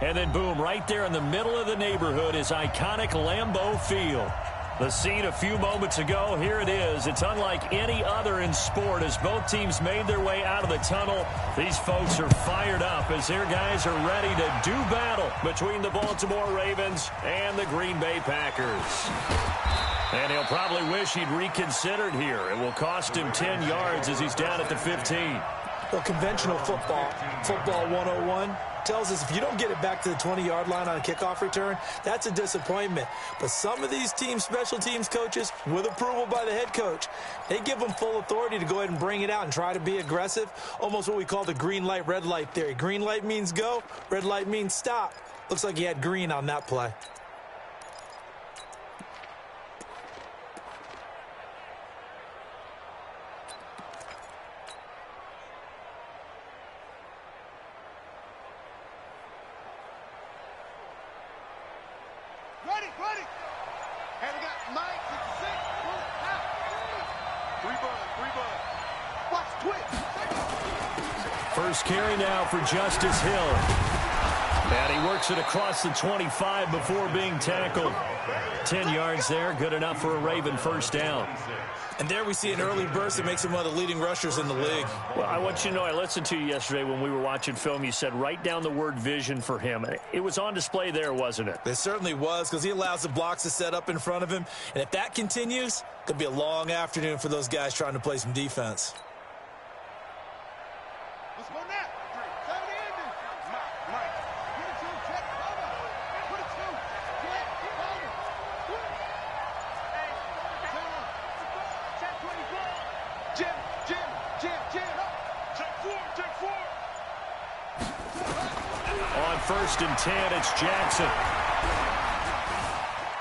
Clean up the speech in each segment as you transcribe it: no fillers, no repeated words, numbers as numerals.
And then, boom, right there in the middle of the neighborhood is iconic Lambeau Field. The scene a few moments ago, here it is. It's unlike any other in sport as both teams made their way out of the tunnel. These folks are fired up as their guys are ready to do battle between the Baltimore Ravens and the Green Bay Packers. And he'll probably wish he'd reconsidered here. It will cost him 10 yards as he's down at the 15. Well, conventional football 101, tells us if you don't get it back to the 20-yard line on a kickoff return, that's a disappointment. But some of these special teams coaches, with approval by the head coach, they give them full authority to go ahead and bring it out and try to be aggressive, almost what we call the green light, red light theory. Green light means go, red light means stop. Looks like he had green on that play. First carry now for Justice Hill. And he works it across the 25 before being tackled. 10 yards there, good enough for a Raven first down. And there we see an early burst that makes him one of the leading rushers in the league. Well, I want you to know, I listened to you yesterday when we were watching film. You said write down the word vision for him. It was on display there, wasn't it? It certainly was, because he allows the blocks to set up in front of him. And if that continues, it could be a long afternoon for those guys trying to play some defense. On 1st and 10, it's Jackson.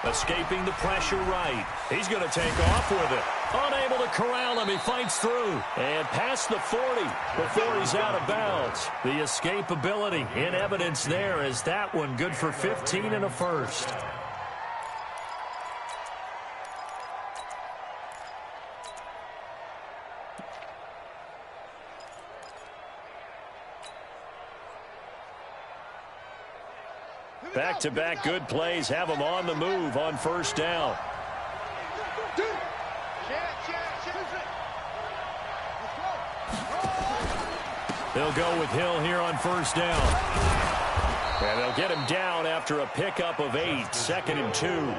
Escaping the pressure right. He's going to take off with it. Unable to corral him. He fights through. And past the 40 before he's out of bounds. The escapability in evidence there as that one good for 15 and a first. Back-to-back good plays have them on the move on first down. They'll go with Hill here on first down. And they'll get him down after a pickup of 8, 2nd and 2.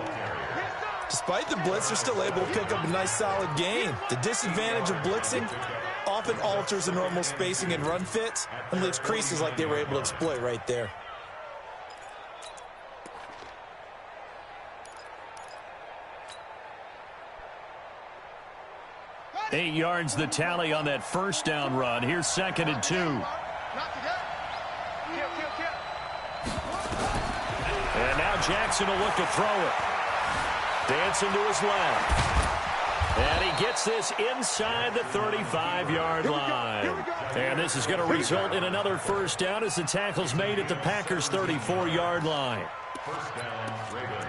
Despite the blitz, they're still able to pick up a nice solid gain. The disadvantage of blitzing often alters the normal spacing and run fits and leaves creases like they were able to exploit right there. 8 yards the tally on that first down run. Here's 2nd and 2. And now Jackson will look to throw it. Dancing to his left. And he gets this inside the 35-yard line. And this is going to result in another first down as the tackle's made at the Packers' 34-yard line. First down, Ravens.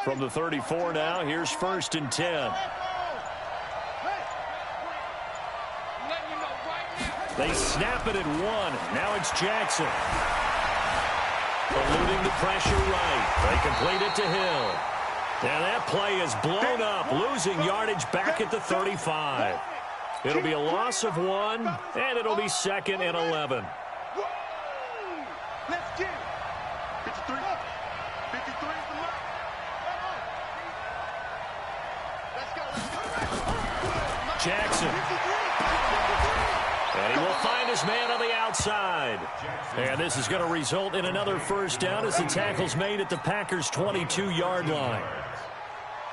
From the 34 now, here's 1st and 10. They snap it at 1. Now it's Jackson. Eluding the pressure right. They complete it to Hill. Now that play is blown up, losing yardage back at the 35. It'll be a loss of 1, and it'll be 2nd and 11. Let's get it. 53. 53 is the mark. Jackson. And he will find his man on the outside. And this is going to result in another first down as the tackle's made at the Packers' 22-yard line.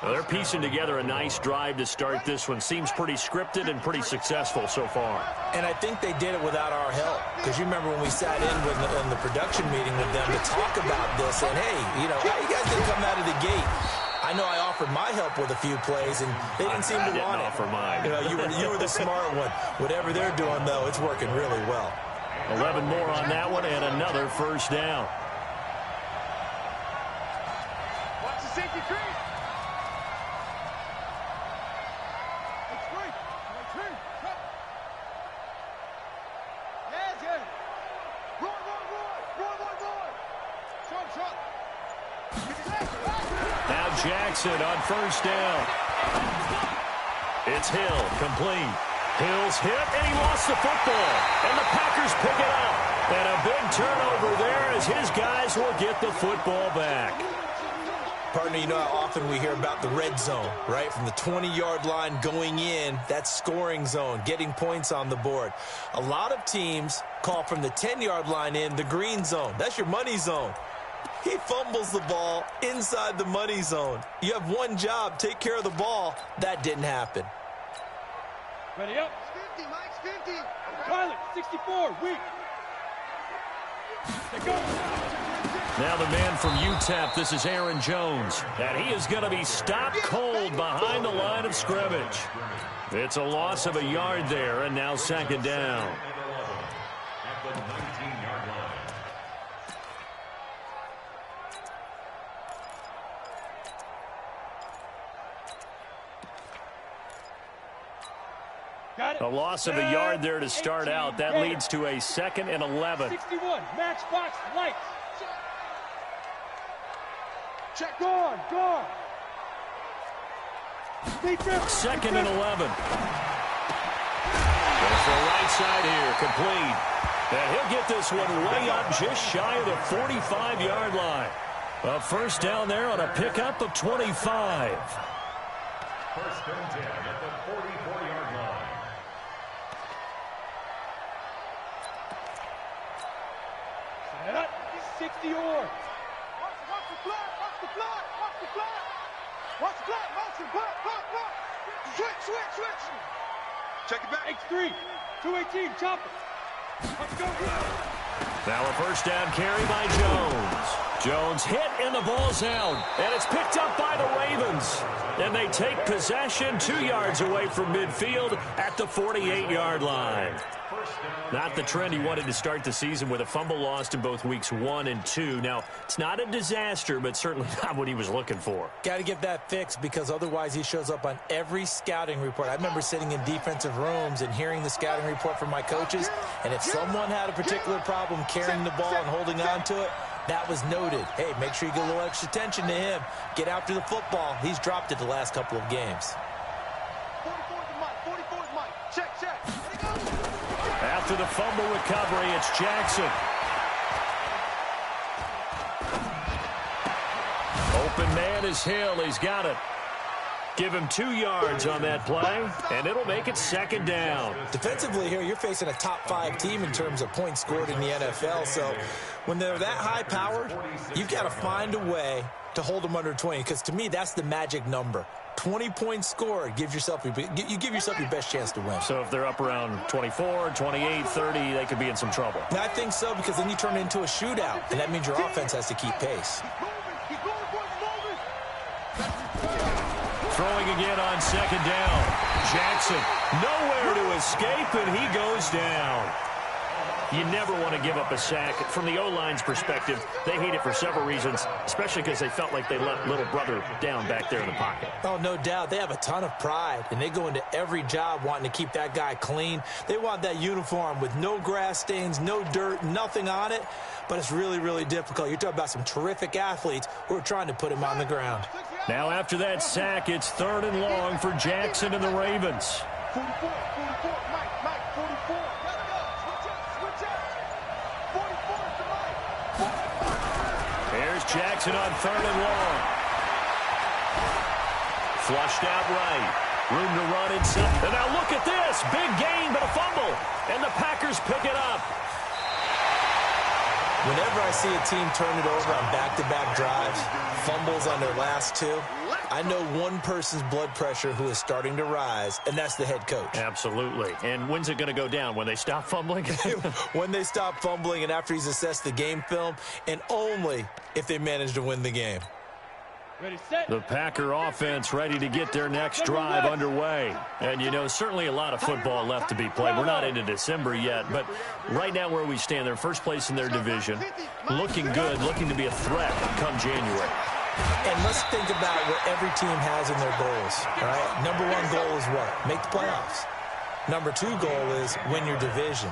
Well, they're piecing together a nice drive to start this one. Seems pretty scripted and pretty successful so far. And I think they did it without our help. Because you remember when we sat in the production meeting with them to talk about this. And, hey, you know, how you guys didn't come out of the gate? I know I offered my help with a few plays, and they didn't seem to want it. Offer mine. You were the smart one. Whatever they're doing, though, it's working really well. 11 more on that one, and another first down. Watch the safety creep. Now Jackson on first down. It's Hill, complete. Hill's hit, and he lost the football. And the Packers pick it up. And a big turnover there as his guys will get the football back. Partner, you know how often we hear about the red zone, right? From the 20-yard line going in, that's scoring zone, getting points on the board. A lot of teams call from the 10-yard line in the green zone. That's your money zone. He fumbles the ball inside the money zone. You have one job, take care of the ball. That didn't happen. Ready up. 50, Mike's 50. Tyler, 64, weak. They go. Now the man from UTEP, this is Aaron Jones. And he is going to be stopped cold behind the line of scrimmage. It's a loss of a yard there, and now second down. At the 19-yard line. Got it. A loss of a yard there to start out. That leads to a 2nd and 11. 61, matchbox, lights. Check. Gone. Second and 11. Goes for the right side here, complete. And he'll get this one way up just shy of the 45-yard line. A first down there on a pickup of 25. First and 10 at the 44-yard line. Set up. 60 or. Watch the block. Motion, block. Switch. Check it back. X3, 218, chop it. Let's go. Now a first down carry by Jones. Jones hit and the ball's out. And it's picked up by the Ravens. And they take possession 2 yards away from midfield at the 48-yard line. Not the trend he wanted to start the season with a fumble lost in both weeks 1 and 2. Now, it's not a disaster, but certainly not what he was looking for. Got to get that fixed because otherwise he shows up on every scouting report. I remember sitting in defensive rooms and hearing the scouting report from my coaches, and if someone had a particular problem carrying the ball and holding on to it, that was noted. Hey, make sure you get a little extra attention to him. Get after the football. He's dropped it the last couple of games. 44 is Mike. Check. After the fumble recovery, it's Jackson. Open man is Hill. He's got it. Give him 2 yards on that play, and it'll make it second down. Defensively here, you're facing a top-5 team in terms of points scored in the NFL. So when they're that high-powered, you've got to find a way to hold them under 20, because to me, that's the magic number. 20 points scored, you give yourself your best chance to win. So if they're up around 24, 28, 30, they could be in some trouble. I think so, because then you turn it into a shootout, and that means your offense has to keep pace. Throwing again on second down. Jackson nowhere to escape, and he goes down. You never want to give up a sack. From the O-line's perspective, they hate it for several reasons, especially because they felt like they let little brother down back there in the pocket. Oh, no doubt. They have a ton of pride, and they go into every job wanting to keep that guy clean. They want that uniform with no grass stains, no dirt, nothing on it, but it's really, really difficult. You're talking about some terrific athletes who are trying to put him on the ground. Now after that sack, it's 3rd and long for Jackson and the Ravens. 44, Mike, 44. Switch up. 44 to Mike. Here's Jackson on 3rd and long. Flushed out right. Room to run inside. And now look at this. Big gain, but a fumble. And the Packers pick it up. Whenever I see a team turn it over on back-to-back drives, fumbles on their last 2, I know one person's blood pressure who is starting to rise, and that's the head coach. Absolutely. And when's it going to go down? When they stop fumbling? When they stop fumbling and after he's assessed the game film, and only if they manage to win the game. The Packer offense ready to get their next drive underway. And, you know, certainly a lot of football left to be played. We're not into December yet, but right now where we stand, they're first place in their division. Looking good, looking to be a threat come January. And let's think about what every team has in their goals, all right? Number one goal is what? Make the playoffs. Number two goal is win your division.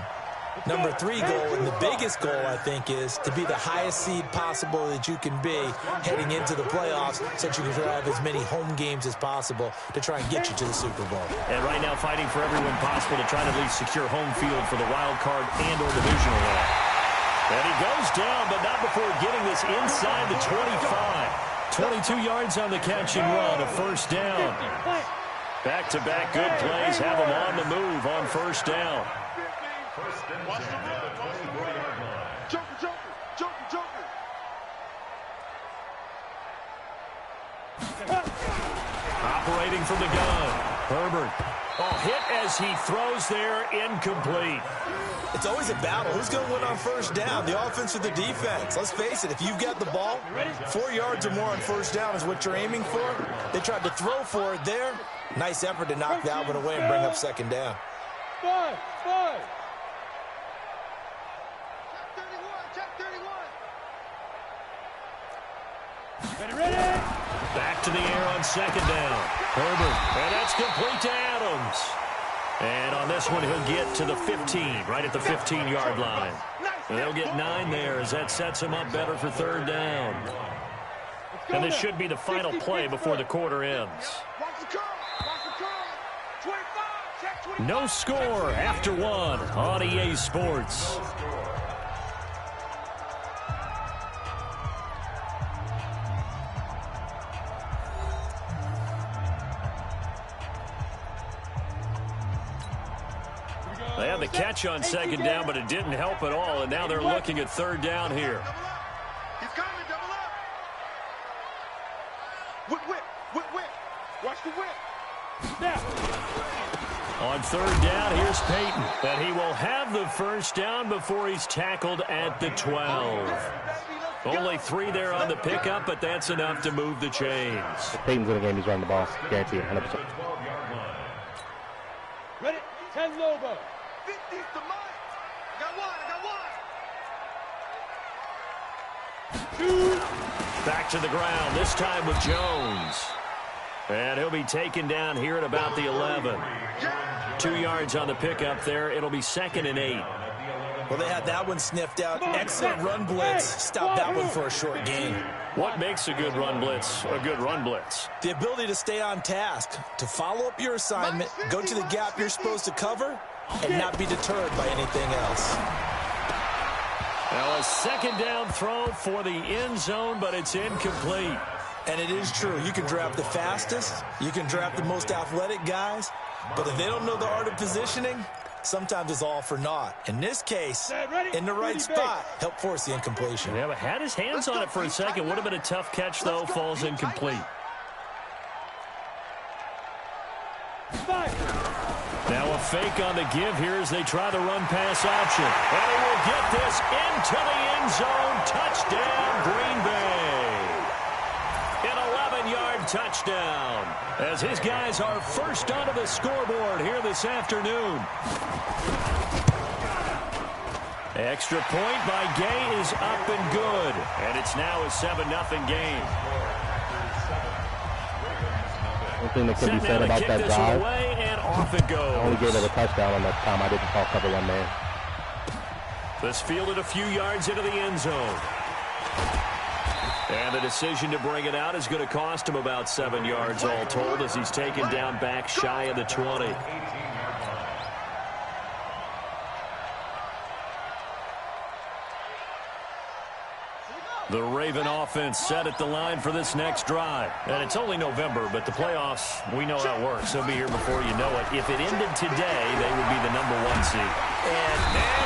Number three goal, and the biggest goal, I think, is to be the highest seed possible that you can be heading into the playoffs so that you can have as many home games as possible to try and get you to the Super Bowl. And right now fighting for everyone possible to try to at least secure home field for the wild card and or divisional round. And he goes down, but not before getting this inside the 25. 22 yards on the catch and run, a first down. Back-to-back good plays have him on the move on first down. Watch the run. Joker. Operating from the gun. Herbert. Oh, hit as he throws there, incomplete. It's always a battle. Who's going to win on first down, the offense or the defense? Let's face it, if you've got the ball, 4 yards or more on first down is what you're aiming for. They tried to throw for it there. Nice effort to knock that one away and bring up second down. Five. Check 31. Ready. Back to the air on second down. Herbert, and that's complete to Adams. And on this one, he'll get to the 15, right at the 15-yard line. And they'll get 9 there as that sets him up better for third down. And this should be the final play before the quarter ends. No score after one on EA Sports. They had the catch on second down, but it didn't help at all, and now they're looking at third down here. He's coming, double up. Whip. Watch the whip. Now. On third down, here's Peyton, and he will have the first down before he's tackled at the 12. Only 3 there on the pickup, but that's enough to move the chains. If Peyton's in the game, he's running the ball. Guaranteed, 100%. Ready. 10 Lobo. 50's the mic. I got one. Back to the ground, this time with Jones. And he'll be taken down here at about the 11. 2 yards on the pickup there. It'll be 2nd and 8. Well, they had that one sniffed out. Excellent run blitz. Stop that one for a short gain. What makes a good run blitz a good run blitz? The ability to stay on task, to follow up your assignment, go to the gap you're supposed to cover, and not be deterred by anything else. Now a second down throw for the end zone, but it's incomplete. And it is true. You can draft the fastest. You can draft the most athletic guys. But if they don't know the art of positioning, sometimes it's all for naught. In this case, in the right spot, help force the incompletion. Yeah, but had his hands on it for a second. Would have been a tough catch, though. Falls incomplete. Now a fake on the give here as they try the run-pass option. And he will get this into the end zone. Touchdown, Green Bay. An 11-yard touchdown as his guys are first onto the scoreboard here this afternoon. Extra point by Gay is up and good. And it's now a 7-0 game. One thing that can be said about that drive, and off it goes. I only gave it a touchdown on that time. I didn't call cover one man. This fielded a few yards into the end zone. And the decision to bring it out is going to cost him about 7 yards all told as he's taken down back shy of the 20. The Raven offense set at the line for this next drive. And it's only November, but the playoffs, we know how it works. They'll be here before you know it. If it ended today, they would be the #1 seed. And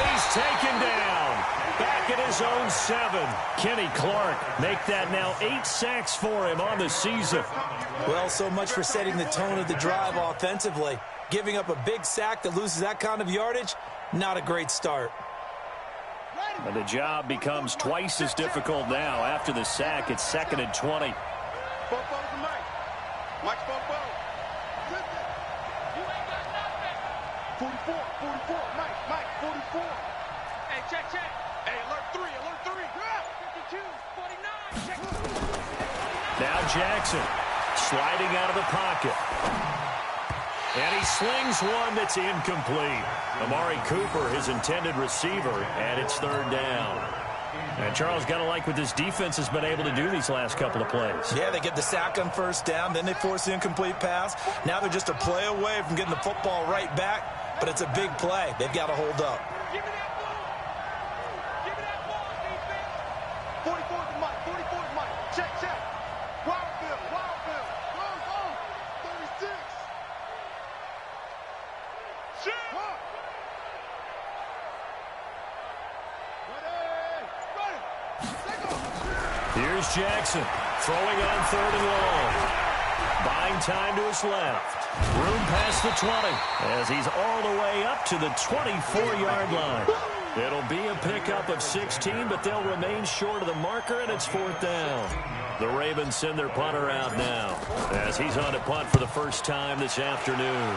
he's taken down. Back at his own 7. Kenny Clark make that now 8 sacks for him on the season. Well, so much for setting the tone of the drive offensively. Giving up a big sack that loses that kind of yardage, not a great start. And the job becomes twice as difficult now. After the sack, it's 2nd and 20. Four to Mike. Mike's four. You ain't got nothing. 44, Mike, 44. Hey, check. Hey, alert 3. 52, 49, check. Now Jackson sliding out of the pocket. And he slings one that's incomplete. Amari Cooper, his intended receiver, and it's third down. And Charles, got to like what this defense has been able to do these last couple of plays. Yeah, they get the sack on first down, then they force the incomplete pass. Now they're just a play away from getting the football right back, but it's a big play. They've got to hold up. Give me that ball. Give me that ball, defense. 44 to Mike. Check. Wildfield. Go. 36. Shit. Here's Jackson throwing on third and long. Buying time to his left. Room past the 20 as he's all the way up to the 24-yard line. It'll be a pickup of 16, but they'll remain short of the marker, and it's fourth down. The Ravens send their punter out now as he's on to punt for the first time this afternoon.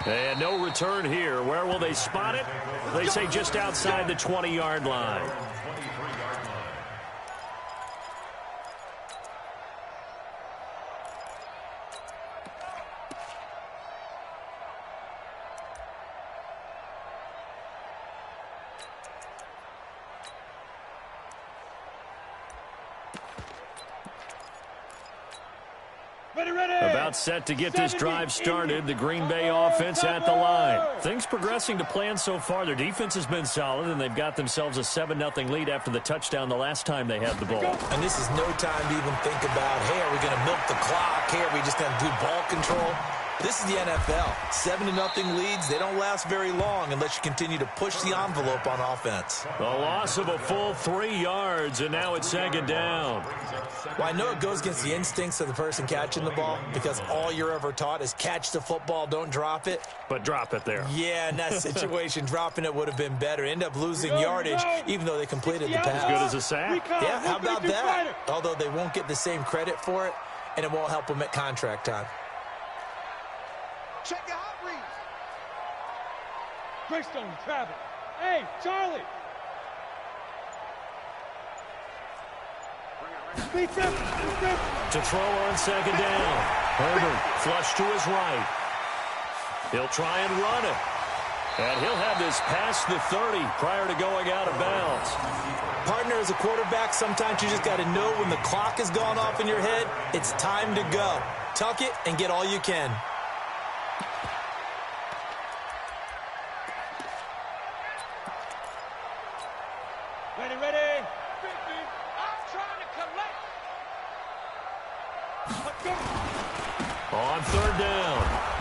And no return here. Where will they spot it? They say just outside the 20-yard line. About set to get this drive started. The Green Bay offense at the line. Things progressing to plan so far. Their defense has been solid, and they've got themselves a 7-0 lead after the touchdown the last time they had the ball. And this is no time to even think about, hey, are we going to milk the clock? Hey, are we just going to do ball control? This is the NFL. 7-0 leads, they don't last very long unless you continue to push the envelope on offense. A loss of a full 3 yards, and now it's second down. Well, I know it goes against the instincts of the person catching the ball because all you're ever taught is catch the football, don't drop it. But drop it there. Yeah, in that situation, dropping it would have been better. End up losing yardage, even though they completed the pass. As good as a sack. Yeah, how about that? Although they won't get the same credit for it, and it won't help them at contract time. Check your hot reads. Greystone, travel. Hey, Charlie. To throw on second down. Herbert flush to his right. He'll try and run it. And he'll have this past the 30 prior to going out of bounds. Partner, as a quarterback, sometimes you just got to know when the clock has gone off in your head, it's time to go. Tuck it and get all you can. Ready. I'm trying to collect. On third down,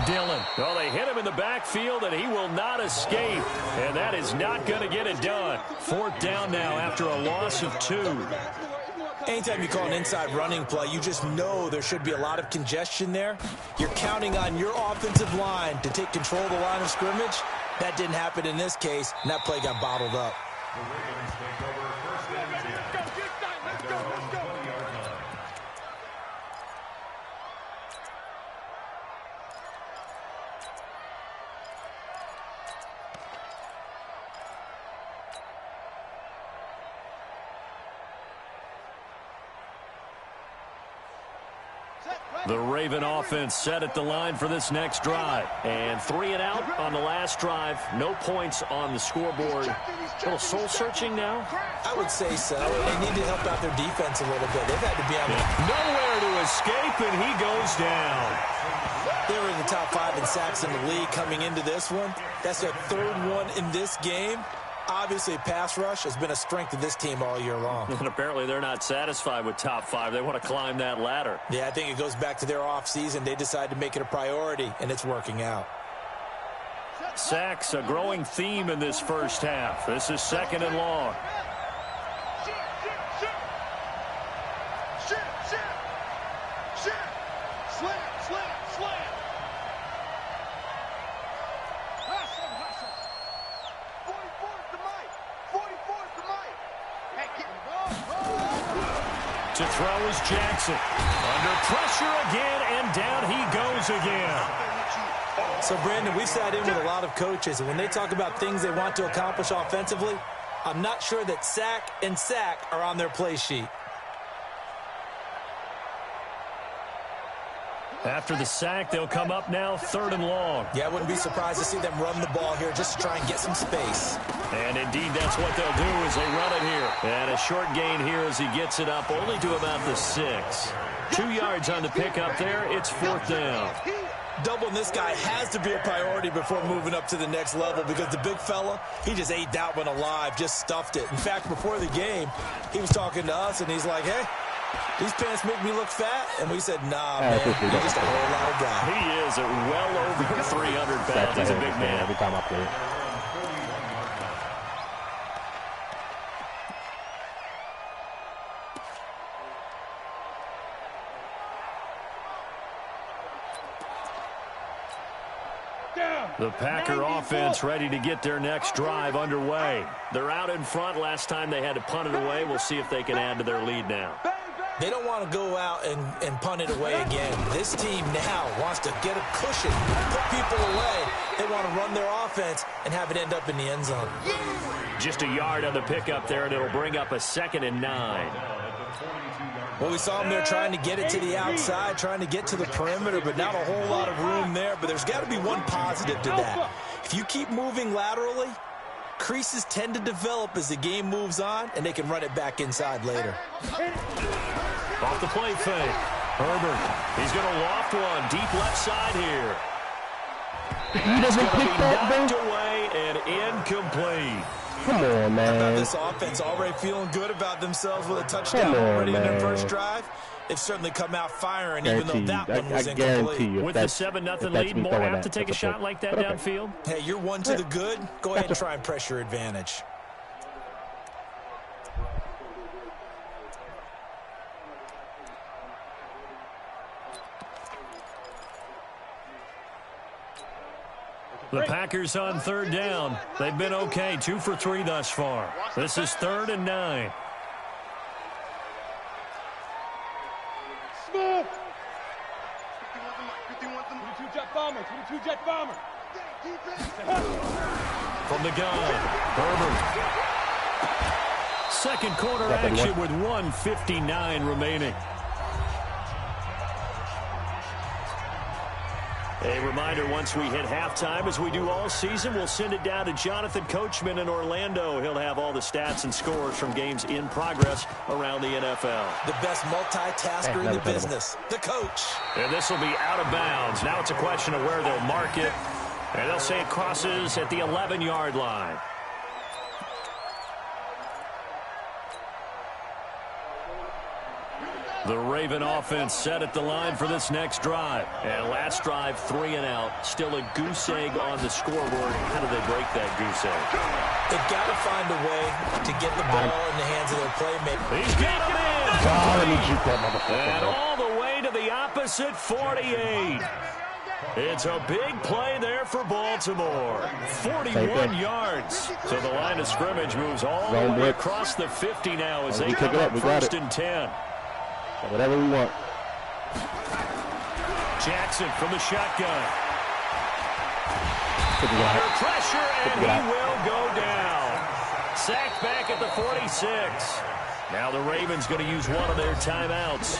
Dillon. Well, they hit him in the backfield, and he will not escape. And that is not going to get it done. Fourth down now after a loss of 2. Anytime you call an inside running play, you just know there should be a lot of congestion there. You're counting on your offensive line to take control of the line of scrimmage. That didn't happen in this case, and that play got bottled up. The Ravens take over first and 10. Let's go. The Raven offense set at the line for this next drive. And 3 and out on the last drive. No points on the scoreboard. A little soul-searching now? I would say so. They need to help out their defense a little bit. They've had to be on nowhere to escape, and he goes down. They were in the top 5 in sacks in the league coming into this one. That's their third one in this game. Obviously, pass rush has been a strength of this team all year long. And apparently they're not satisfied with top 5. They want to climb that ladder. Yeah, I think it goes back to their offseason. They decided to make it a priority, and it's working out. Sacks, a growing theme in this first half. This is second and long. To throw is Jackson. Under pressure again, and down he goes again. So, Brandon, we've sat in with a lot of coaches, and when they talk about things they want to accomplish offensively, I'm not sure that sack and sack are on their play sheet. After the sack, they'll come up now 3rd and long. Yeah, I wouldn't be surprised to see them run the ball here just to try and get some space. And indeed, that's what they'll do as they run it here. And a short gain here as he gets it up only to about the 6. 2 yards on the pickup there. It's 4th down. Doubling this guy has to be a priority before moving up to the next level because the big fella, he just ate that one alive, just stuffed it. In fact, before the game, he was talking to us, and he's like, hey, these pants make me look fat. And we said, nah, man, you're just a whole lot of guy. He is well over 300 pounds. He's a big man. Every time I play it. The Packer offense ready to get their next drive underway. They're out in front. Last time they had to punt it away. We'll see if they can add to their lead now. They don't want to go out and punt it away again. This team now wants to get a cushion, put people away. They want to run their offense and have it end up in the end zone. Just a yard on the pickup there, and it'll bring up a 2nd and 9. Well, we saw them there trying to get it to the outside, trying to get to the perimeter, but not a whole lot of room there. But there's got to be one positive to that. If you keep moving laterally, creases tend to develop as the game moves on, and they can run it back inside later. Off the play fake. Herbert, he's going to loft one deep left side here. He doesn't pick that, knocked away and incomplete. Come on, man. I thought this offense already feeling good about themselves with a touchdown already in their first drive. They've certainly come out firing, even though that one was incomplete. With the 7-0 lead, more apt to take a shot like that downfield. Hey, you're one to the good. Go ahead and try and press your advantage. The Packers on 3rd down. They've been okay, 2 for 3 thus far. This is 3rd and 9. Smith! 22 jet bomber, 22 jet bomber. From the gun, Herbert. Second quarter action with 1:59 remaining. A reminder, once we hit halftime, as we do all season, we'll send it down to Jonathan Coachman in Orlando. He'll have all the stats and scores from games in progress around the NFL. The best multitasker in the business, the coach. And this will be out of bounds. Now it's a question of where they'll mark it. And they'll say it crosses at the 11-yard line. The Raven offense set at the line for this next drive. And last drive, 3 and out. Still a goose egg on the scoreboard. How do they break that goose egg? They've got to find a way to get the ball in the hands of their playmaker. He's got him in! God, let me shoot that motherfucker. And all the way to the opposite 48. It's a big play there for Baltimore. 41 yards. So the line of scrimmage moves all the way across the 50 now as they come up 1st and 10. Whatever we want. Jackson from the shotgun. Under pressure, and he will go down. Sacked back at the 46. Now the Ravens going to use one of their timeouts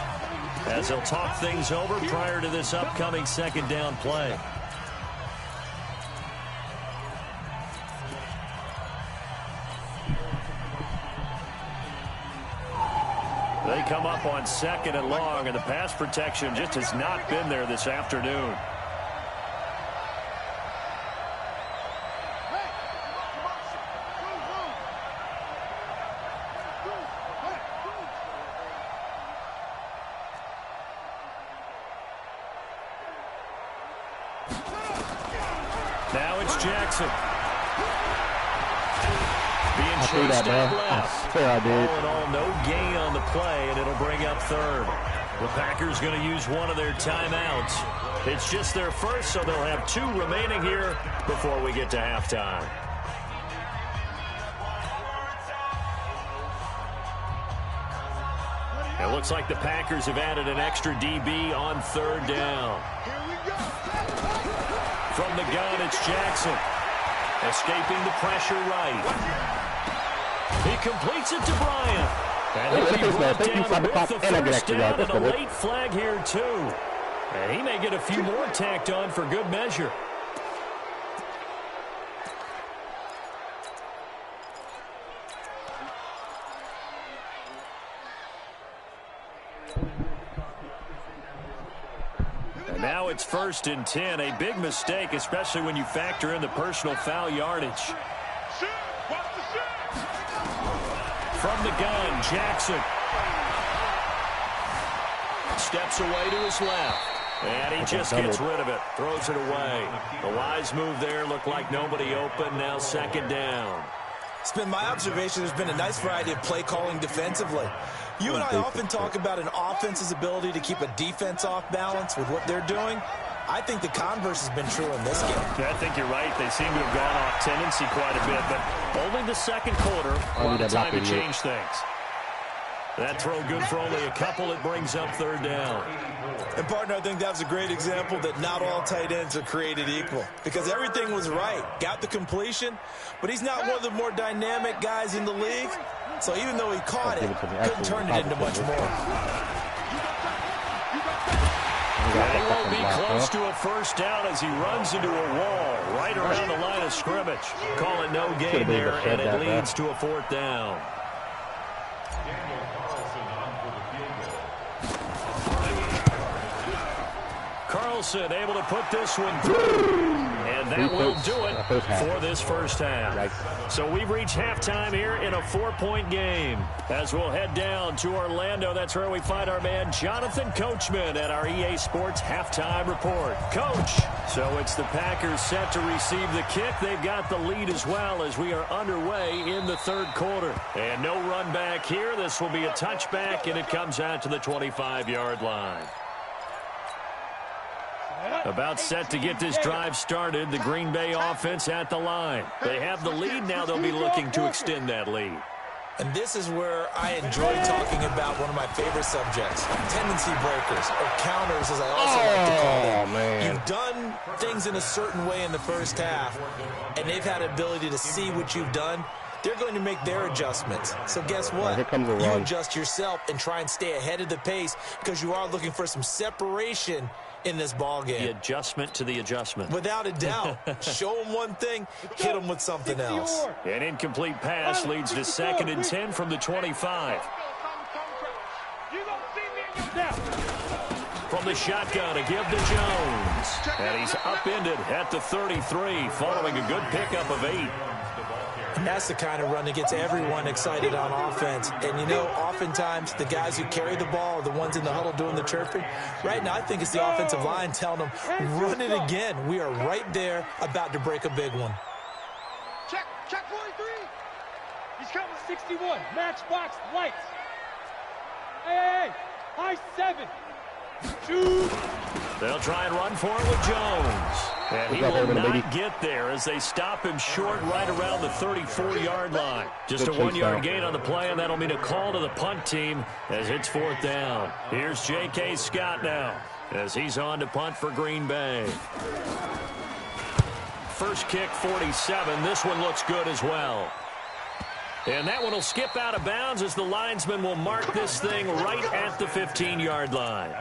as they'll talk things over prior to this upcoming 2nd down play. They come up on 2nd and long, and the pass protection just has not been there this afternoon. Now it's Jackson. Being chased out left. I did. All in all, no gain on the play, and it'll bring up 3rd. The Packers going to use one of their timeouts. It's just their first, so they'll have 2 remaining here before we get to halftime. It looks like the Packers have added an extra DB on third down. From the gun, it's Jackson. Escaping the pressure right. He completes it to Bryant. And he'll be brought down with the first down and a late flag here, too. And he may get a few more tacked on for good measure. And now it's 1st and 10. A big mistake, especially when you factor in the personal foul yardage. From the gun, Jackson. Steps away to his left. And he just gets rid of it. Throws it away. The wise move there. Looked like nobody open. Now 2nd down. It's been my observation there's been a nice variety of play calling defensively. You and I often talk about an offense's ability to keep a defense off balance with what they're doing. I think the converse has been true in this game. I think you're right. They seem to have gone off tendency quite a bit, but only the 2nd quarter, a lot of time to change things. That throw good for only a couple. It brings up 3rd down. And, partner, I think that was a great example that not all tight ends are created equal because everything was right. Got the completion, but he's not one of the more dynamic guys in the league. So even though he caught it, couldn't turn it into much more. And he won't be close to a first down as he runs into a wall right around the line of scrimmage. Call it no gain there, and it leads to a 4th down. Carlson able to put this one through. And that will do it for this first half. So we've reached halftime here in a 4-point game. As we'll head down to Orlando, that's where we find our man Jonathan Coachman at our EA Sports Halftime Report. Coach, so it's the Packers set to receive the kick. They've got the lead as well as we are underway in the 3rd quarter. And no run back here. This will be a touchback, and it comes out to the 25-yard line. About set to get this drive started, the Green Bay offense at the line. They have the lead. Now they'll be looking to extend that lead. And this is where I enjoy talking about one of my favorite subjects, tendency breakers, or counters, as I also like to call them. Man. You've done things in a certain way in the first half, and they've had ability to see what you've done. They're going to make their adjustments. So guess what? Here comes the You run. adjust yourself and try and stay ahead of the pace because you are looking for some separation in this ball game. The adjustment to the adjustment. Without a doubt. Show them one thing, hit them with something else. An incomplete pass leads to 2nd and 10 from the 25. From the shotgun, a give to Jones. And he's upended at the 33 following a good pickup of 8. And that's the kind of run that gets everyone excited on offense. And, you know, oftentimes the guys who carry the ball are the ones in the huddle doing the chirping. Right now, I think it's the offensive line telling them, run it again. We are right there about to break a big one. Check 43. He's coming. 61. Matchbox lights. Hey, high 7. Shoot. They'll try and run for it with Jones. And he will not get there as they stop him short right around the 34-yard line. Just a 1-yard gain on the play, and that'll mean a call to the punt team as it's 4th down. Here's J.K. Scott now as he's on to punt for Green Bay. First kick, 47. This one looks good as well. And that one will skip out of bounds as the linesman will mark this thing right at the 15-yard line.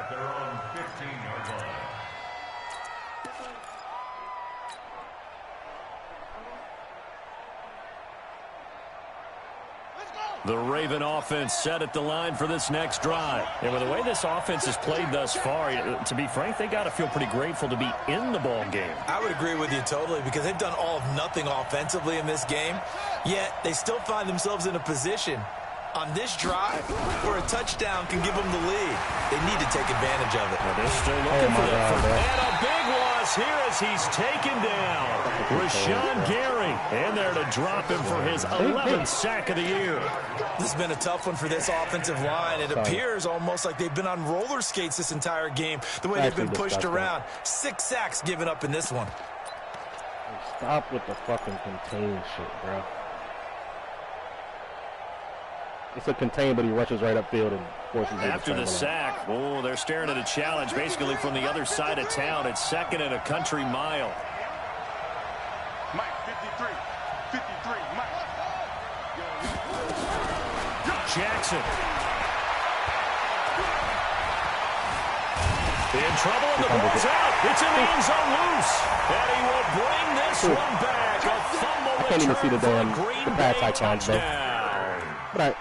The Raven offense set at the line for this next drive. And with the way this offense has played thus far, to be frank, they got to feel pretty grateful to be in the ball game. I would agree with you totally because they've done all of nothing offensively in this game, yet they still find themselves in a position on this drive where a touchdown can give them the lead. They need to take advantage of it. Well, they're still looking for that. And a big loss here as he's taken down. Rashawn Gary in there to drop him for his 11th sack of the year. This has been a tough one for this offensive line. It appears almost like they've been on roller skates this entire game, the way they've been pushed around. 6 sacks given up in this one. Stop with the fucking contain shit, bro. It's a contain, but he rushes right upfield and forces it. After the sack, oh, they're staring at a challenge basically from the other side of town. It's second and a country mile. Mike, 53. 53, Mike. Jackson. In trouble, and the ball's out. It's in the end zone loose. And he will bring this one back. A fumble I can't even see the return damn for a Green the pass Bay icons, though. touchdown. But I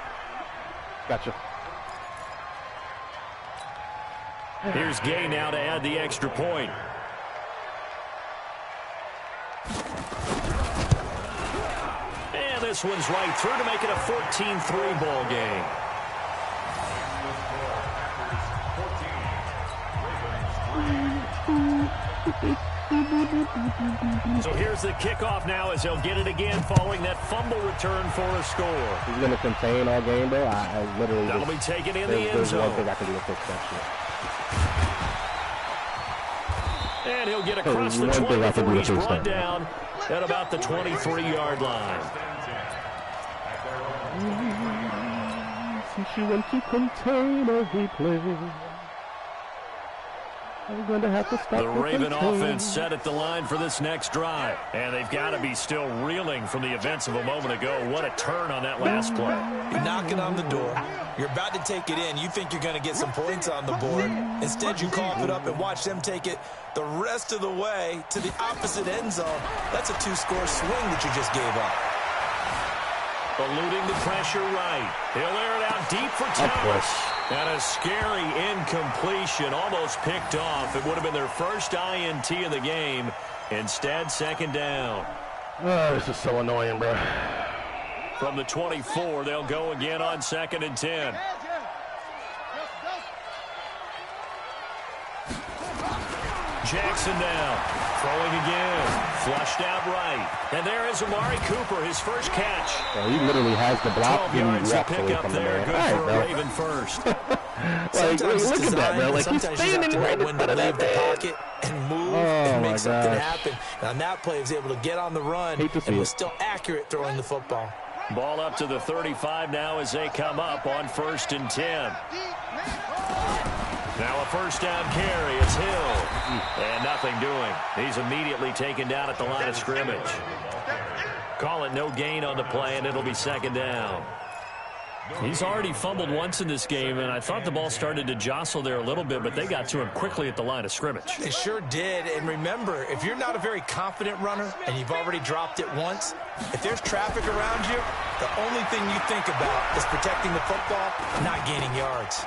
gotcha. Here's Gay now to add the extra point. And this one's right through to make it a 14-3 ball game. So here's the kickoff now as he'll get it again following that fumble return for a score. He's going to contain all game, though. I literally That'll be taken in the end zone. There's one thing I can do to fix that shit. And he'll get across the 20 before he's brought down at about the 23-yard line. Since you want to contain every play, I'm going to have to stop the Raven offense set at the line for this next drive. And they've got to be still reeling from the events of a moment ago. What a turn on that last play. You're knocking on the door. You're about to take it in. You think you're going to get some points on the board. Instead, you cough it up and watch them take it the rest of the way to the opposite end zone. That's a two-score swing that you just gave up. Eluding the pressure right. He'll air it out deep for Thomas. And a scary incompletion, almost picked off. It would have been their first INT of the game. Instead, second down. Oh, this is so annoying, bro. From the 24, they'll go again on 2nd and 10. Jackson down. Throwing again. Flushed out right. And there is Amari Cooper, his first catch. Yeah, he literally has the block. 12 yards to pick up from there. The Good man. for a Raven first. Look at that, bro. Like, he's standing right in front of that the man. pocket and move and make something happen. And on that play, he was able to get on the run and was still accurate throwing the football. Ball up to the 35 now as they come up on 1st and 10. Now a first down carry. It's Hill. And nothing doing. He's immediately taken down at the line of scrimmage. Call it no gain on the play, and it'll be second down. He's already fumbled once in this game, and I thought the ball started to jostle there a little bit, but they got to him quickly at the line of scrimmage. They sure did. And remember, if you're not a very confident runner and you've already dropped it once, if there's traffic around you, the only thing you think about is protecting the football, not gaining yards.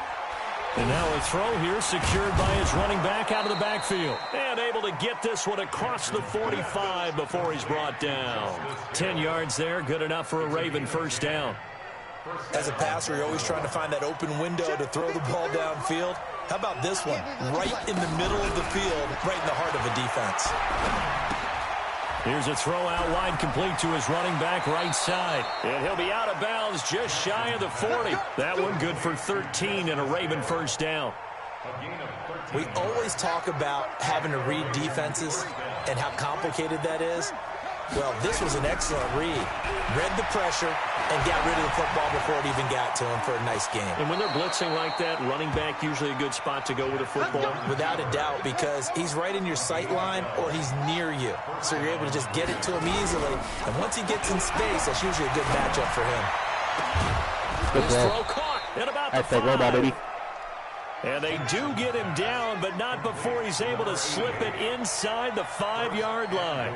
And now a throw here secured by his running back out of the backfield. And able to get this one across the 45 before he's brought down. 10 yards there, good enough for a Raven first down. As a passer, you're always trying to find that open window to throw the ball downfield. How about this one? Right in the middle of the field, right in the heart of a defense. Here's a throw out wide, complete to his running back right side. And he'll be out of bounds just shy of the 40. That one good for 13 and a Raven first down. We always talk about having to read defenses and how complicated that is. Well, this was an excellent read. Read the pressure and got rid of the football before it even got to him for a nice game. And when they're blitzing like that, running back usually a good spot to go with a football. Without a doubt, because he's right in your sight line or he's near you. So you're able to just get it to him easily. And once he gets in space, that's usually a good matchup for him. This throw caught at about the 5. Go, baby. And they do get him down, but not before he's able to slip it inside the 5-yard line.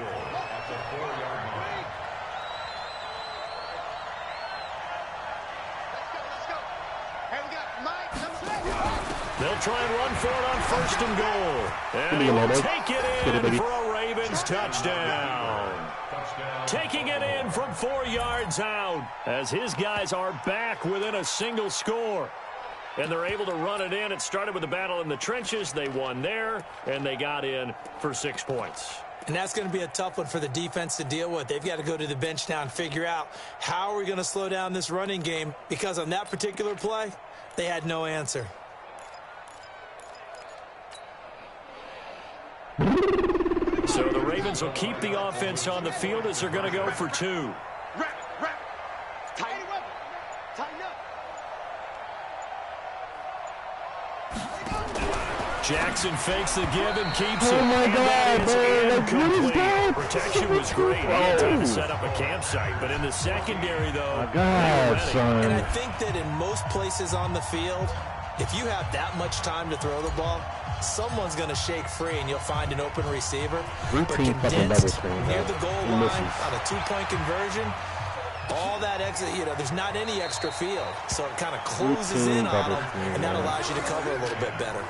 They'll try and run for it on 1st and goal. And he will take it in for a Ravens touchdown. Taking it in from 4 yards out as his guys are back within a single score. And they're able to run it in. It started with a battle in the trenches. They won there, and they got in for 6 points. And that's going to be a tough one for the defense to deal with. They've got to go to the bench now and figure out how are we going to slow down this running game, because on that particular play, they had no answer. So the Ravens will keep the offense on the field as they're going to go for 2. Tighten up. Jackson fakes the give and keeps it. Oh, my and God, that is man. What is incomplete. that? Protection was great. He had time to set up a campsite. But in the secondary, though, My God, son. And I think that in most places on the field, if you have that much time to throw the ball, someone's going to shake free and you'll find an open receiver. But Routine fucking double condensed screen, near bro. the goal He line misses. on a two-point conversion, all that exit, there's not any extra field. So it kind of closes Routine in on double them, screen, and that man. allows you to cover a little bit better.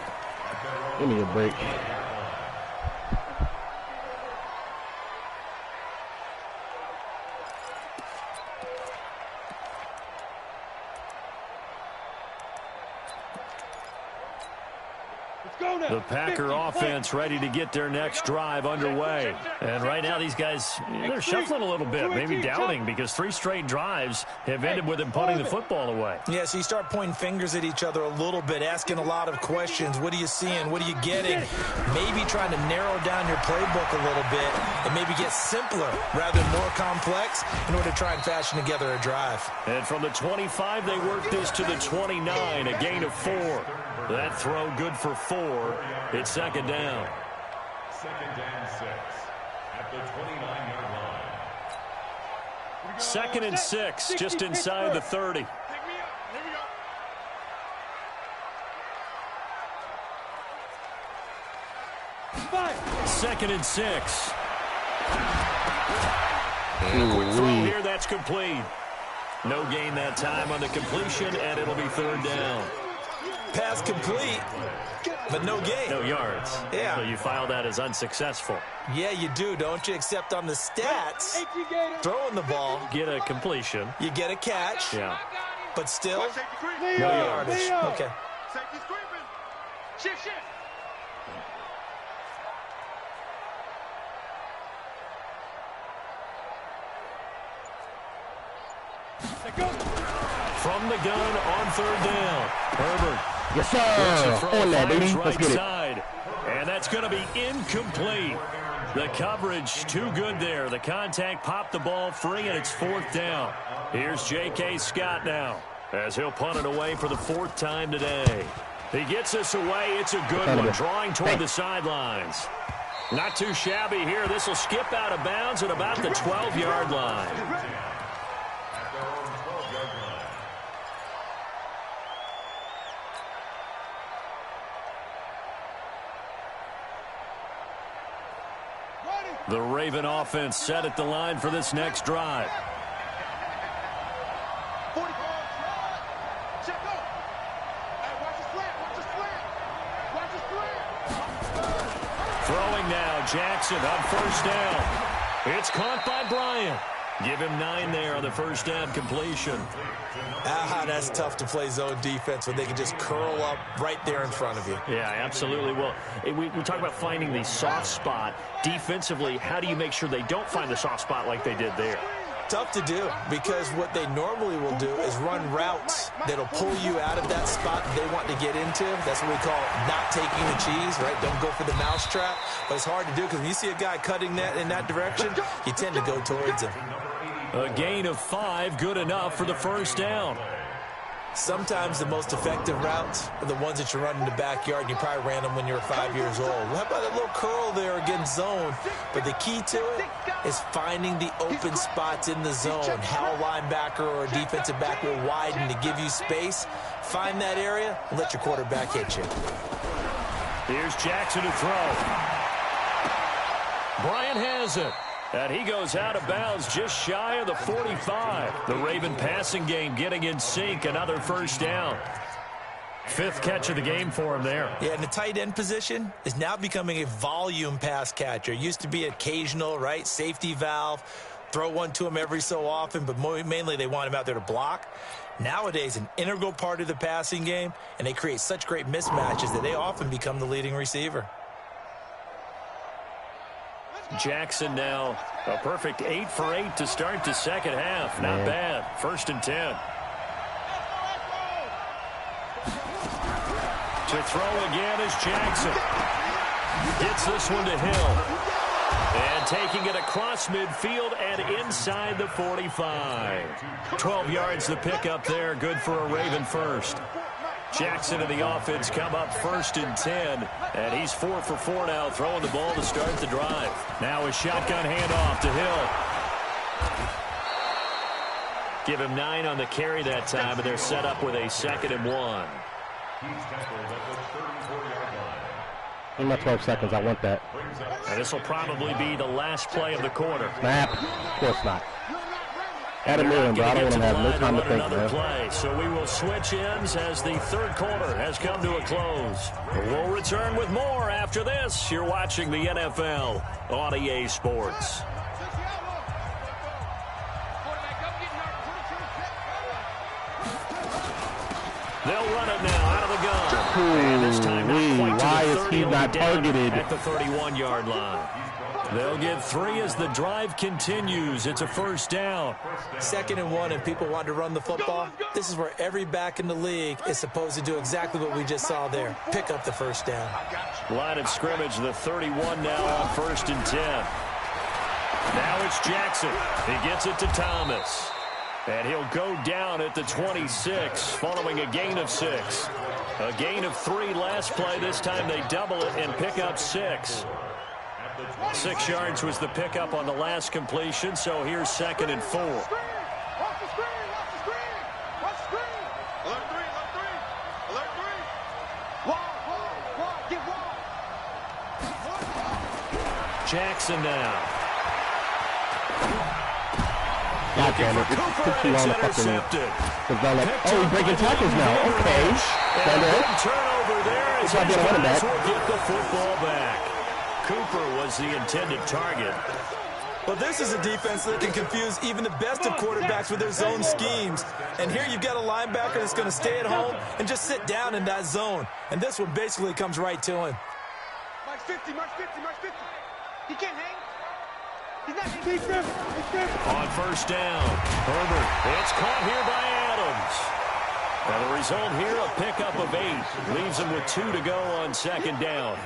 Give me a break. The Packer offense ready to get their next drive underway. And right now these guys, they're shuffling a little bit, maybe doubting, because 3 straight drives have ended with them punting the football away. Yeah, so you start pointing fingers at each other a little bit, asking a lot of questions. What are you seeing? What are you getting? Maybe trying to narrow down your playbook a little bit and maybe get simpler rather than more complex in order to try and fashion together a drive. And from the 25, they work this to the 29, a gain of 4. That throw good for 4. It's second down. Second and 6 at the 29-yard line. Second and 6, just inside the 30. Pick me up. Here we go. 5. Second and 6. Quick throw here, that's complete. No gain that time on the completion, and it'll be third down. Pass complete, but no gain. No yards. Yeah. So you file that as unsuccessful. Yeah, you do, don't you? Except on the stats, 18 Gator. throwing the ball, Get a completion. you get a catch, Yeah. but still, Safety creep. no Leo, yardage. Leo. Okay. Safety's creeping. Shift. Let go. From the gun on third down. Herbert. Yes, Looks to sir. throw, On that, finds baby. right Let's get it. side. And that's going to be incomplete. The coverage too good there. The contact popped the ball free, and it's fourth down. Here's J.K. Scott now, as he'll punt it away for the 4th time today. He gets this away. It's a good one, drawing toward the sidelines. Not too shabby here. This will skip out of bounds at about the 12-yard line. The Raven offense set at the line for this next drive. 40. Check out. Hey, watch his slant. Watch his slant. Watch his slant. Throwing now, Jackson on first down. It's caught by Bryant. Give him 9 there on the first down completion. That's tough to play zone defense when they can just curl up right there in front of you. Yeah, absolutely. Well, we talk about finding the soft spot. Defensively, how do you make sure they don't find the soft spot like they did there? Tough to do, because what they normally will do is run routes that'll pull you out of that spot that they want to get into. That's what we call not taking the cheese, right? Don't go for the mousetrap. But it's hard to do because when you see a guy cutting that in that direction, you tend to go towards him. A gain of 5, good enough for the first down. Sometimes the most effective routes are the ones that you run in the backyard, and you probably ran them when you were 5 years old. How about that little curl there against zone? But the key to it is finding the open spots in the zone. How a linebacker or a defensive back will widen to give you space. Find that area and let your quarterback hit you. Here's Jackson to throw. Bryant has it. And he goes out of bounds just shy of the 45. The Raven passing game getting in sync. Another first down. 5th catch of the game for him there. Yeah, and the tight end position is now becoming a volume pass catcher. Used to be occasional, right? Safety valve. Throw one to him every so often, but mainly they want him out there to block. Nowadays, an integral part of the passing game, and they create such great mismatches that they often become the leading receiver. Jackson now a perfect 8 for 8 to start the second half. Not bad. 1st and 10. To throw again is Jackson. Gets this one to Hill. And taking it across midfield and inside the 45. 12 yards the pickup there. Good for a Raven first. Jackson and the offense come up 1st and 10. And he's 4 for 4 now, throwing the ball to start the drive. Now a shotgun handoff to Hill. Give him 9 on the carry that time, and they're set up with a 2nd and 1. In my 12 seconds, I want that. And this will probably be the last play of the quarter. Snap. Of course not. Add a million, bro. I don't want to have no time to think, man. Play, so we will switch ends as the 3rd quarter has come to a close. We'll return with more after this. You're watching the NFL on EA Sports. They'll run it now out of the gun. And this time why is he not targeted? At the 31-yard line. They'll get 3 as the drive continues. It's a 1st down. 2nd and 1, and people want to run the football. This is where every back in the league is supposed to do exactly what we just saw there. Pick up the 1st down. Line of scrimmage, the 31 now on 1st and 10. Now it's Jackson. He gets it to Thomas. And he'll go down at the 26 following a gain of 6. A gain of 3 last play. This time they double it and pick up 6. 6 yards was the pickup on the last completion, so here's 2nd and 4. Jackson now. God damn it. It's too long to fucking intercepted. Oh, he's breaking tackles now. Okay. Turnover there as these guys will get the football back. Cooper was the intended target. Well, this is a defense that can confuse even the best of quarterbacks with their zone schemes. And here you've got a linebacker that's going to stay at home and just sit down in that zone. And this one basically comes right to him. Mark 50, Mark 50, Mark 50. He can't hang. He's not hanging. On 1st down, Herbert. It's caught here by Adams. And the result here, a pickup of 8. Leaves him with 2 to go on 2nd down.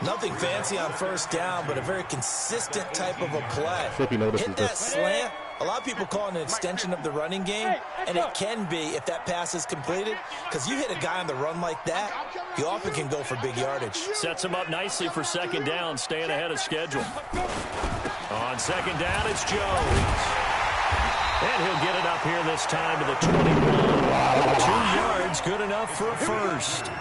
Nothing fancy on 1st down, but a very consistent type of a play. Hit that slant. A lot of people call it an extension of the running game, and it can be if that pass is completed, because you hit a guy on the run like that, you often can go for big yardage. Sets him up nicely for 2nd down, staying ahead of schedule. On 2nd down, it's Jones. And he'll get it up here this time to the 21. 2 yards, good enough for a 1st.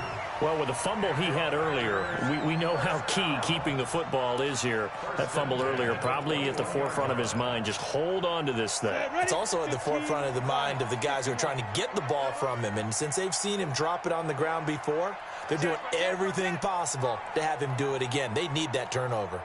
Well, with the fumble he had earlier, we know how key keeping the football is here. That fumble earlier probably at the forefront of his mind. Just hold on to this thing. It's also at the forefront of the mind of the guys who are trying to get the ball from him. And since they've seen him drop it on the ground before, they're doing everything possible to have him do it again. They need that turnover.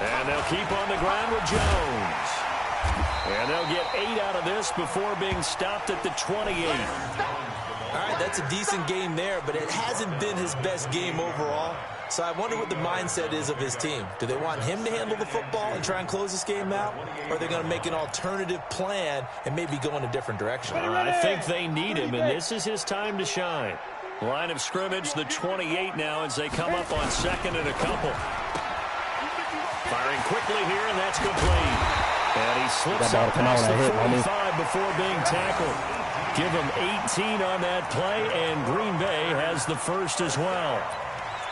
And they'll keep on the ground with Jones. And they'll get 8 out of this before being stopped at the 28. All right, that's a decent game there, but it hasn't been his best game overall. So I wonder what the mindset is of his team. Do they want him to handle the football and try and close this game out? Or are they going to make an alternative plan and maybe go in a different direction? I think they need him, and this is his time to shine. Line of scrimmage, the 28 now as they come up on 2nd and a couple. Firing quickly here, and that's complete. And he slips up past the 45 before being tackled. Give him 18 on that play, and Green Bay has the 1st as well.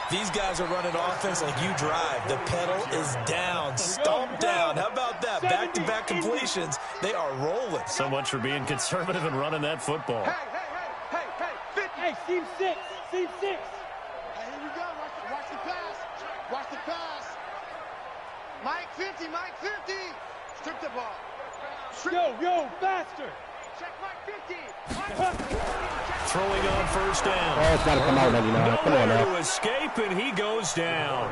These guys are running offense like you drive. The pedal is down, stomp down. How about that? Back-to-back completions. They are rolling. So much for being conservative and running that football. Hey, seam 6. Seam 6. Here we go. Watch the pass. Watch the pass. Mike 50, Mike 50. Strip the ball. Yo, faster. Check Mike 50. Throwing on 1st down. Oh, it's got to come out, 99. Come on now. To escape, and he goes down.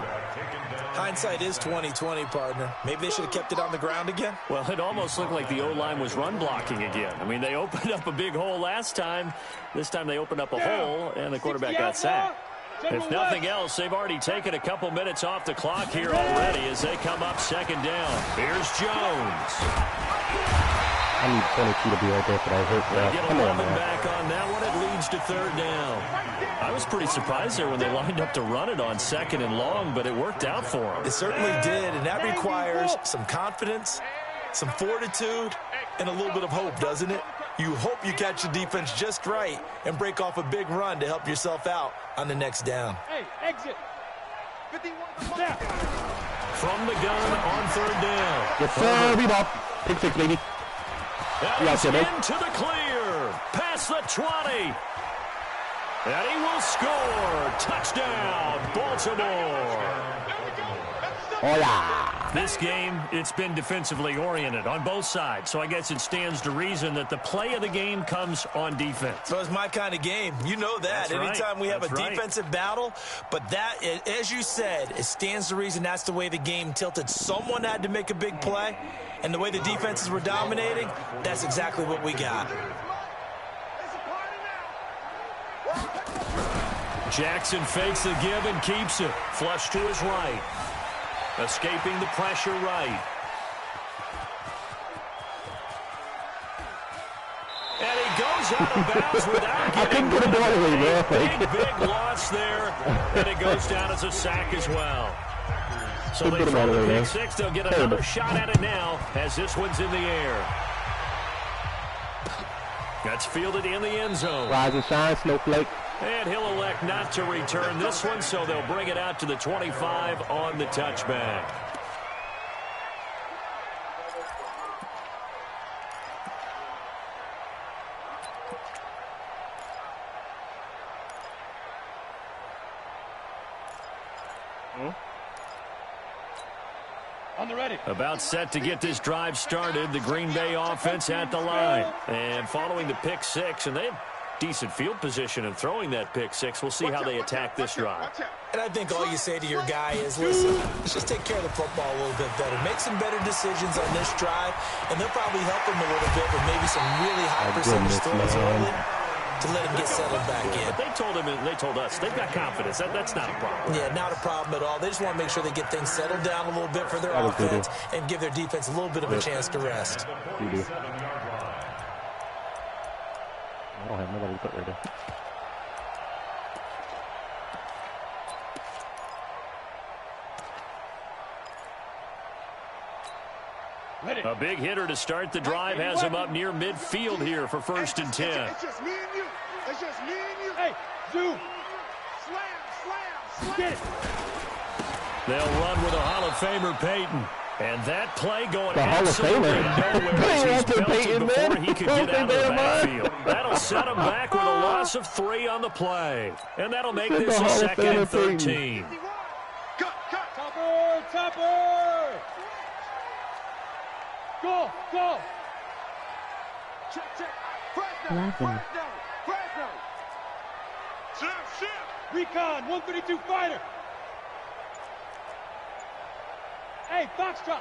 Hindsight is 20/20, partner. Maybe they should have kept it on the ground again. Well, it almost looked like the O-line was run blocking again. I mean, they opened up a big hole last time. This time they opened up a hole, and the quarterback got sacked. If nothing else, they've already taken a couple minutes off the clock here already as they come up 2nd down. Here's Jones. I need 22 to be right there for that hit. Get Come 11 on, man. back on that one. It leads to third down. I was pretty surprised there when they lined up to run it on second and long, but it worked out for them. It certainly did, and that requires some confidence, some fortitude, and a little bit of hope, doesn't it? You hope you catch the defense just right and break off a big run to help yourself out on the next down. Hey, exit. 51 snap. From the gun on third down. Yes, sir. Bebop. Pick 6, baby. That is into the clear. Past the 20. And he will score. Touchdown, Baltimore. Oh, yeah. This game, it's been defensively oriented on both sides, so I guess it stands to reason that the play of the game comes on defense. So it's my kind of game. You know that. That's right. Anytime we have a That's right. defensive battle, but that, as you said, it stands to reason that's the way the game tilted. Someone had to make a big play, and the way the defenses were dominating, that's exactly what we got. Jackson fakes the give and keeps it. Flush to his right. Escaping the pressure right. And he goes out of bounds without getting put a ball away, man. Big loss there. And it goes down as a sack as well. So they Couldn't put a throw ball the away, pick man. six. They'll get another shot at it now as this one's in the air. That's fielded in the end zone. Rise and shine, Snowflake. And he'll elect not to return this one, so they'll bring it out to the 25 on the touchback. On the ready. About set to get this drive started, the Green Bay offense at the line. And following the pick six, and they have decent field position in throwing that pick six. We'll see how they attack this drive. And I think all you say to your guy is, listen, let's just take care of the football a little bit better. Make some better decisions on this drive, and they'll probably help him a little bit with maybe some really high percentage throws early to let him get settled back in. But they told him, and they told us, they've got confidence. That's not a problem. Yeah, not a problem at all. They just want to make sure they get things settled down a little bit for their offense and give their defense a little bit of a chance to rest. You do. I don't have nobody to put right there. A big hitter to start the drive has him up near midfield here for 1st and 10. It's just me and you. It's just me and you. Hey, zoom. Slam. Get it. They'll run with a Hall of Famer, Peyton. And that play going The Hall of absolutely Famer. nowhere as he's belted Peyton, before man. he could get out of the Damn, man. backfield. That'll set him back with a loss of 3 on the play. And that'll make It's this the a Hall of 2nd and Famer, 13. Cut. Topper. Go. Check. Fresno. Shift. Recon, 132 fighter. Hey, Foxtrot.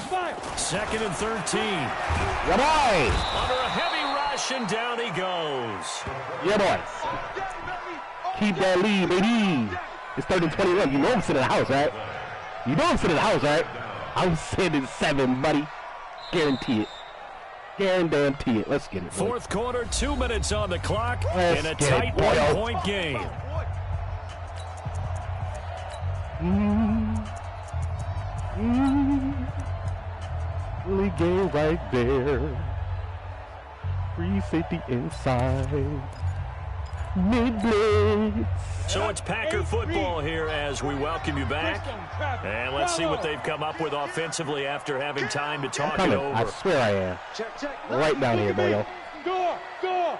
Fire. 2nd and 13. Yeah, boy. Under a heavy rush, and down he goes. Yeah, boy. Keep that lead, baby. It's 3rd and 21. You know I'm sitting in the house, right? I'm sitting 7, buddy. Guarantee it. Let's get it. Boy. 4th quarter, 2 minutes on the clock, Let's in a get tight it, boy. 1-point game. Early game right there. Free safety inside. Mid-blitz. So it's Packer football here as we welcome you back. And let's see what they've come up with offensively after having time to talk it Coming. over. I swear I am. Check. Right down here, boyo. Go. Go.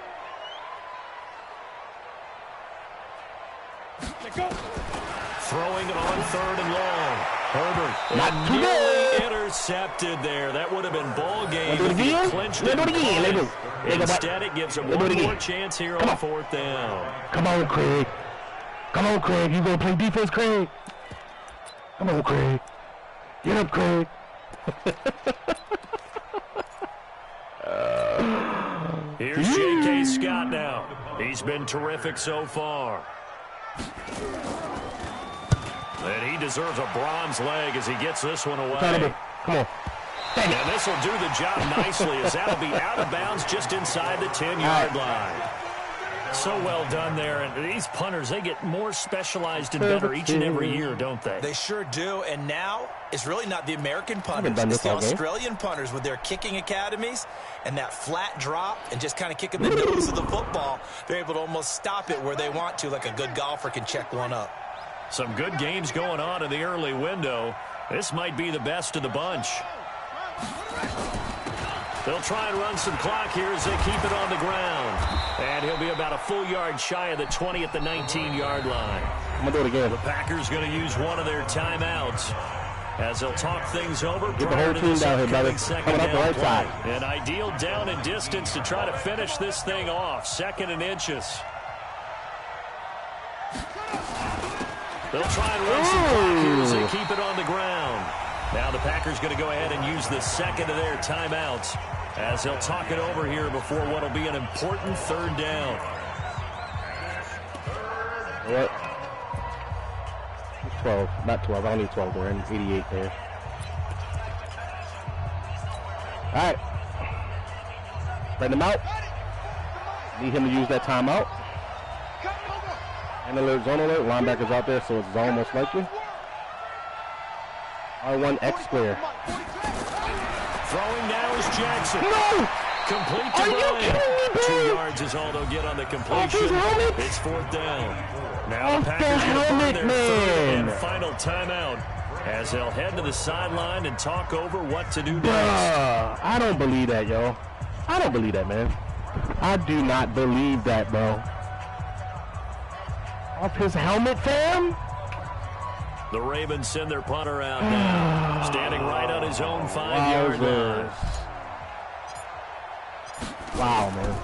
Throwing it on 3rd and long. Herbert Not too nearly good. intercepted there. That would have been ball game. Wanna do it if he again? clinched Wanna it do it again? and Let's caught do it. it. Instead, it gives him Let's do one it more again. chance here Come on on. 4th down. Come on, Craig. You gonna play defense, Craig? Come on, Craig. Get up, Craig. Here's J.K. Scott now. He's been terrific so far. And he deserves a bronze leg as he gets this one away. Come on. And this will do the job nicely, as that'll be out of bounds just inside the 10-yard line. So well done there. And these punters, they get more specialized and better each and every year, don't they? They sure do. And now it's really not the American punters. It's the Australian punters with their kicking academies and that flat drop and just kind of kicking the nose of the football. They're able to almost stop it where they want to, like a good golfer can check one up. Some good games going on in the early window. This might be the best of the bunch. They'll try and run some clock here as they keep it on the ground. And he'll be about a full yard shy of the 20 at the 19-yard line. I'm going to do it again. The Packers going to use one of their timeouts as they'll talk things over. Get the whole team down here, brother. Coming up the right side. An ideal down and distance to try to finish this thing off. 2nd and inches. They'll try and run some clock here as they keep it on the ground. Now the Packers going to go ahead and use the 2nd of their timeouts as they'll talk it over here before what will be an important 3rd down. What? 12, not 12. I don't need 12 there. I need 88 there. All right. Spread him out. Need him to use that timeout. And alert, zone alert. Linebackers out there, so it's zone most likely. R1X square. Throwing now is Jackson. No! Complete to Bryant. 2 yards is all they'll get on the completion. It's 4th down. Now the Packers going to burn their 3rd and final timeout as they'll head to the sideline and talk over what to do next. I don't believe that, yo. I don't believe that, man. I do not believe that, bro. Off his helmet, fam? The Ravens send their punter out now. Standing right on his own 5-yard line. Wow, man.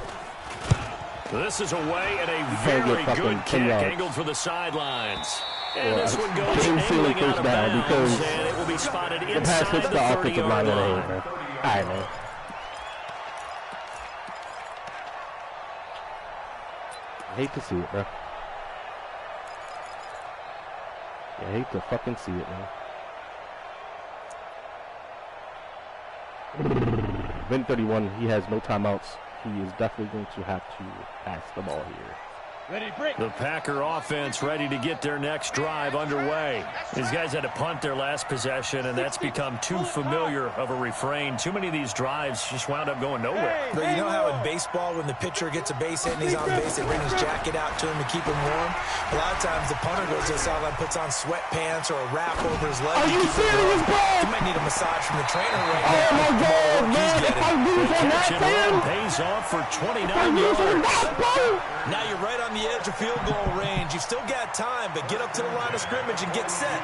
This is away and a very good kick angled for the sidelines. And this one goes angling out of bounds, and it will be spotted inside the 30-yard line. All right, man. I hate to see it, bro. I hate to fucking see it, man. Vin 31, he has no timeouts. He is definitely going to have to pass the ball here. The Packer offense ready to get their next drive underway. These guys had to punt their last possession, and that's become too familiar of a refrain. Too many of these drives just wound up going nowhere. But you know how in baseball, when the pitcher gets a base hit and he's on base, they bring his jacket out to him to keep him warm? A lot of times the punter goes to the sideline, puts on sweatpants or a wrap over his leg. Are you serious, bro? He might need a massage from the trainer right now. Oh, my God, man. If I lose on that, man. Pays off for 29 yards. Now you're right on the edge of field goal range. You've still got time, but get up to the line of scrimmage and get set.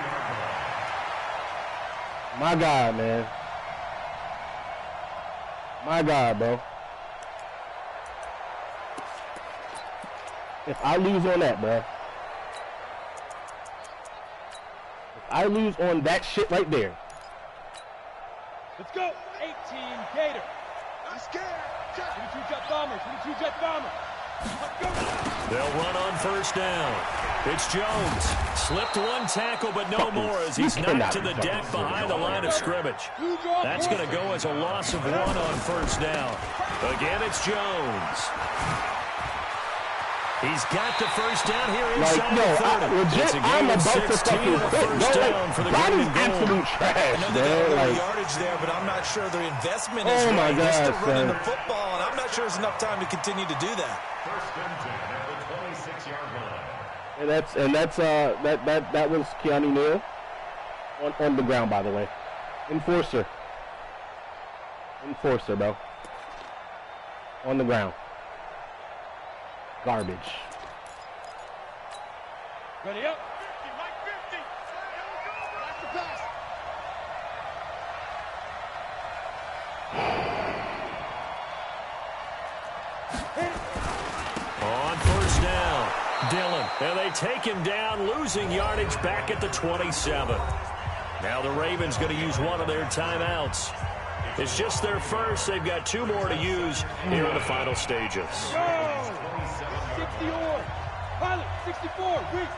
My God, man. My God, bro. If I lose on that, bro. If I lose on that shit right there. Let's go. 18 Gator. I'm scared. 22 Jet Bomber. 22 Jet Bomber. They'll run on 1st down. It's Jones. Slipped one tackle, but no more as he's knocked to the deck behind the line of scrimmage. That's going to go as a loss of 1 on 1st down. Again, it's Jones. He's got the 1st down here inside the 30. It's a game of 16 and a 1st down for the Green and Gold. Absolute trash, I know they got a little yardage there, but I'm not sure their investment is right. My God, they're still running the football, and I'm not sure there's enough time to continue to do that. 1st and 10 at the 26-yard line. And that was Keanu Neal on the ground, by the way. Enforcer, bro. On the ground. Garbage. Ready up. 50, Mike 50. That's the pass. On 1st down, Dillon. And they take him down, losing yardage back at the 27. Now the Ravens going to use one of their timeouts. It's just their first. They've got 2 more to use here in the final stages. Go! 60 or. Pilot, 64. Reach.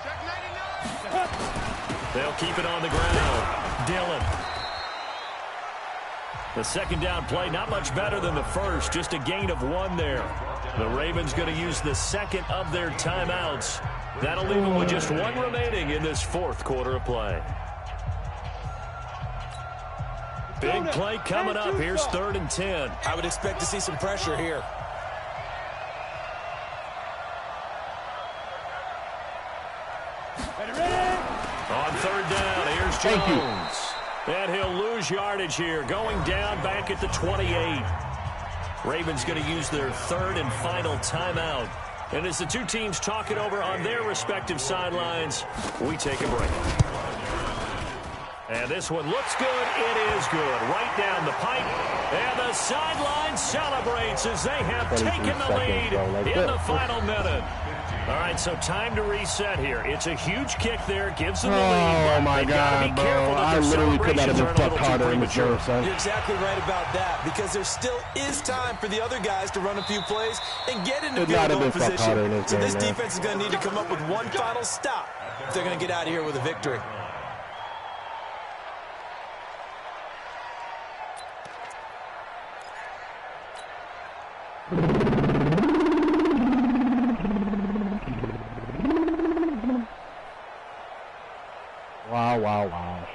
Check 99. They'll keep it on the ground. Dillon. The second down play, not much better than the first, just a gain of 1 there. The Ravens going to use the second of their timeouts. That'll leave them with just 1 remaining in this fourth quarter of play. Big play coming up. Here's 3rd and 10. I would expect to see some pressure here. On 3rd down, here's Jones. And he'll lose yardage here, going down back at the 28. Ravens going to use their 3rd and final timeout. And as the two teams talk it over on their respective sidelines, we take a break. And this one looks good. It is good. Right down the pipe. And the sideline celebrates as they have taken the lead in the final minute. All right, so time to reset here. It's a huge kick there. Gives them the lead. Oh, my God, bro. I literally could not have been fucked harder in the game, son. You're exactly right about that, because there still is time for the other guys to run a few plays and get into field goal position. So this defense is going to need to come up with one final stop if they're going to get out of here with a victory. Wow.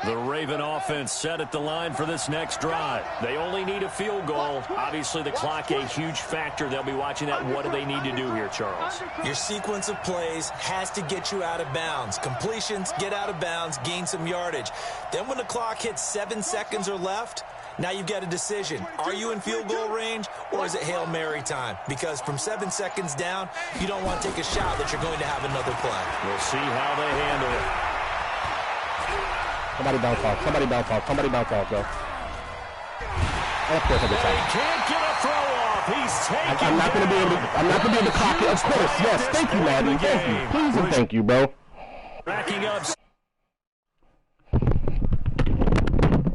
The Raven offense set at the line for this next drive. They only need a field goal. Obviously, the clock a huge factor. They'll be watching that. What do they need to do here, Charles? Your sequence of plays has to get you out of bounds. Completions, get out of bounds, gain some yardage. Then when the clock hits 7 seconds or left, now you've got a decision. Are you in field goal range, or is it Hail Mary time? Because from 7 seconds down, you don't want to take a shot that you're going to have another play. We'll see how they handle it. Somebody bounce off, yo. Of course I They can't get a throw off. He's taking I'm not going to be able to clock it. Of course, yes. Thank you, Madden. Thank you. Please and thank you, bro. Racking up